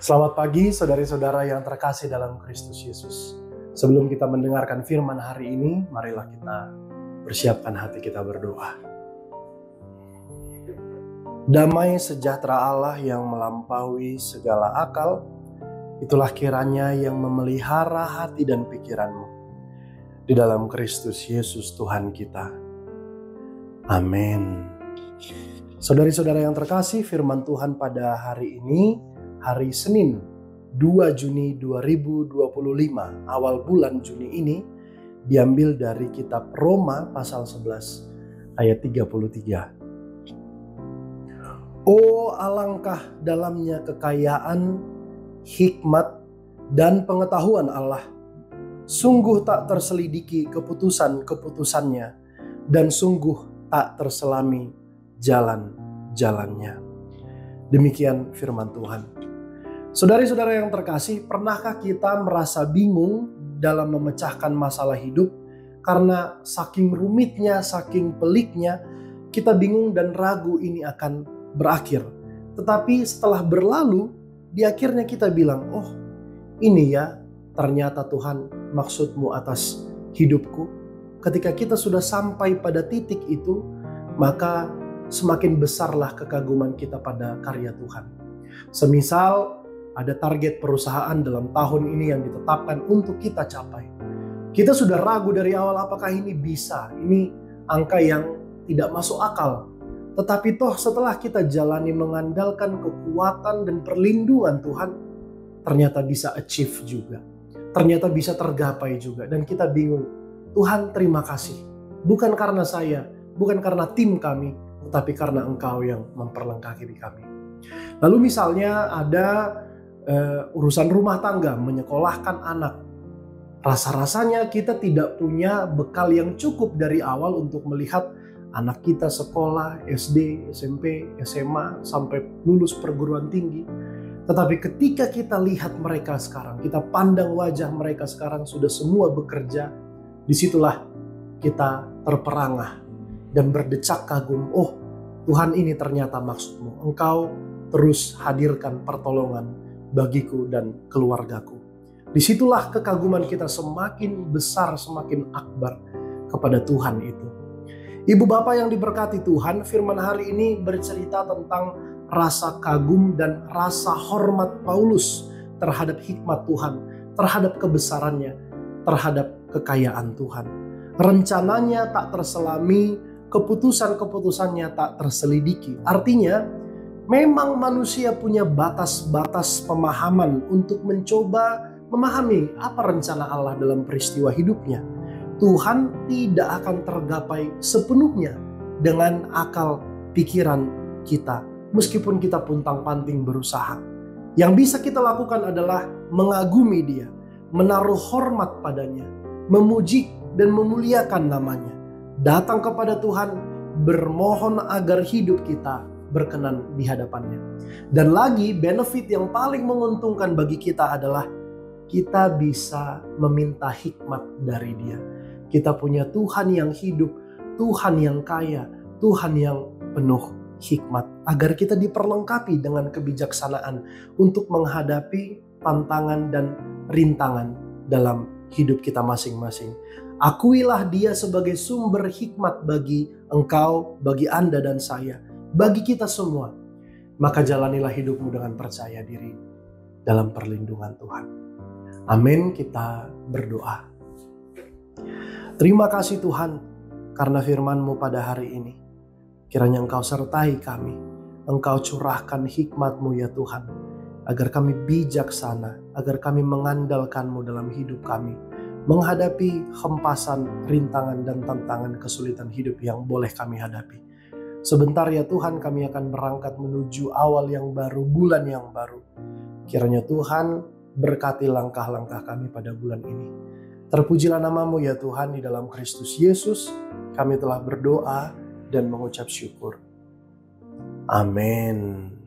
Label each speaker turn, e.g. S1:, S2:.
S1: Selamat pagi saudari-saudara yang terkasih dalam Kristus Yesus. Sebelum kita mendengarkan firman hari ini, marilah kita persiapkan hati kita berdoa. Damai sejahtera Allah yang melampaui segala akal, itulah kiranya yang memelihara hati dan pikiranmu. Di dalam Kristus Yesus Tuhan kita. Amin. Saudari-saudara yang terkasih, firman Tuhan pada hari ini, hari Senin 2 Juni 2025, awal bulan Juni ini, diambil dari kitab Roma pasal 11 ayat 33. Oh, alangkah dalamnya kekayaan, hikmat, dan pengetahuan Allah. Sungguh tak terselidiki keputusan-keputusannya, dan sungguh tak terselami jalan-jalannya. Demikian firman Tuhan. Saudari-saudara yang terkasih, pernahkah kita merasa bingung dalam memecahkan masalah hidup karena saking rumitnya, saking peliknya, kita bingung dan ragu ini akan berakhir. Tetapi setelah berlalu, di akhirnya kita bilang, oh ini ya ternyata Tuhan maksudmu atas hidupku. Ketika kita sudah sampai pada titik itu, maka semakin besarlah kekaguman kita pada karya Tuhan. Semisal ada target perusahaan dalam tahun ini yang ditetapkan untuk kita capai. Kita sudah ragu dari awal apakah ini bisa. Ini angka yang tidak masuk akal. Tetapi toh setelah kita jalani mengandalkan kekuatan dan perlindungan Tuhan, ternyata bisa achieve juga. Ternyata bisa tergapai juga. Dan kita bingung. Tuhan terima kasih. Bukan karena saya, bukan karena tim kami, tetapi karena Engkau yang memperlengkapi kami. Lalu misalnya ada urusan rumah tangga, menyekolahkan anak. Rasa-rasanya kita tidak punya bekal yang cukup dari awal untuk melihat anak kita sekolah, SD, SMP, SMA, sampai lulus perguruan tinggi. Tetapi ketika kita lihat mereka sekarang, kita pandang wajah mereka sekarang sudah semua bekerja, disitulah kita terperangah dan berdecak kagum. Oh, Tuhan ini ternyata maksudmu. Engkau terus hadirkan pertolongan bagiku dan keluargaku. Disitulah kekaguman kita semakin besar, semakin akbar kepada Tuhan itu. Ibu bapak yang diberkati Tuhan, firman hari ini bercerita tentang rasa kagum dan rasa hormat Paulus terhadap hikmat Tuhan, terhadap kebesarannya, terhadap kekayaan Tuhan. Rencananya tak terselami, keputusan-keputusannya tak terselidiki. Artinya, memang manusia punya batas-batas pemahaman untuk mencoba memahami apa rencana Allah dalam peristiwa hidupnya. Tuhan tidak akan tergapai sepenuhnya dengan akal pikiran kita, meskipun kita puntang-panting berusaha. Yang bisa kita lakukan adalah mengagumi Dia, menaruh hormat padanya, memuji dan memuliakan namanya, datang kepada Tuhan, bermohon agar hidup kita berkenan di hadapannya. Dan lagi benefit yang paling menguntungkan bagi kita adalah kita bisa meminta hikmat dari Dia. Kita punya Tuhan yang hidup, Tuhan yang kaya, Tuhan yang penuh hikmat, agar kita diperlengkapi dengan kebijaksanaan untuk menghadapi tantangan dan rintangan dalam hidup kita masing-masing. Akuilah Dia sebagai sumber hikmat bagi engkau, bagi Anda dan saya, bagi kita semua. Maka jalanilah hidupmu dengan percaya diri dalam perlindungan Tuhan. Amin. Kita berdoa. Terima kasih Tuhan karena firman-Mu pada hari ini. Kiranya Engkau sertai kami. Engkau curahkan hikmat-Mu ya Tuhan, agar kami bijaksana, agar kami mengandalkan-Mu dalam hidup kami, menghadapi hempasan, rintangan dan tantangan kesulitan hidup yang boleh kami hadapi. Sebentar ya Tuhan, kami akan berangkat menuju awal yang baru, bulan yang baru. Kiranya Tuhan berkati langkah-langkah kami pada bulan ini. Terpujilah nama-Mu ya Tuhan, di dalam Kristus Yesus kami telah berdoa dan mengucap syukur. Amin.